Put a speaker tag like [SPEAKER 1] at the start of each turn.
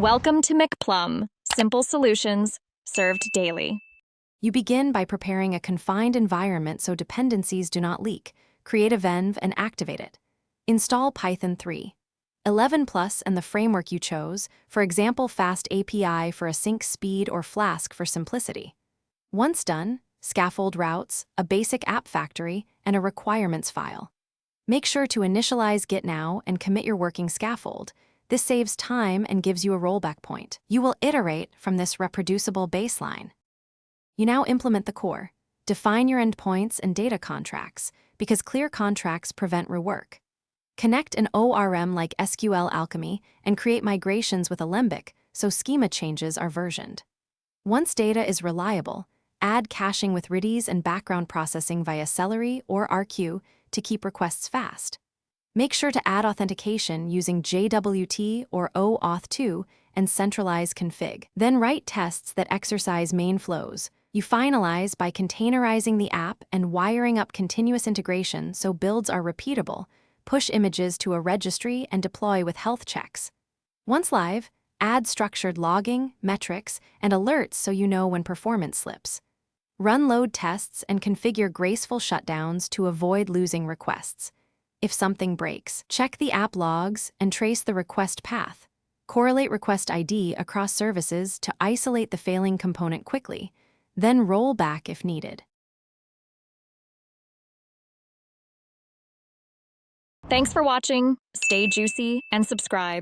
[SPEAKER 1] Welcome to McPlum, simple solutions served daily.
[SPEAKER 2] You begin by preparing a confined environment so dependencies do not leak. Create a venv and activate it. Install Python 3. 11 Plus and the framework you chose, for example Fast API for async speed or Flask for simplicity. Once done, scaffold routes, a basic app factory, and a requirements file. Make sure to initialize Git now and commit your working scaffold. This saves time and gives you a rollback point. You will iterate from this reproducible baseline. You now implement the core. Define your endpoints and data contracts, because clear contracts prevent rework. Connect an ORM like SQL Alchemy and create migrations with Alembic so schema changes are versioned. Once data is reliable, add caching with Redis and background processing via Celery or RQ to keep requests fast. Make sure to add authentication using JWT or OAuth2 and centralize config. Then write tests that exercise main flows. You finalize by containerizing the app and wiring up continuous integration so builds are repeatable, push images to a registry, and deploy with health checks. Once live, add structured logging, metrics, and alerts so you know when performance slips. Run load tests and configure graceful shutdowns to avoid losing requests. If something breaks, check the app logs and trace the request path. Correlate request ID across services to isolate the failing component quickly, then roll back if needed.
[SPEAKER 1] Thanks for watching. Stay juicy and subscribe.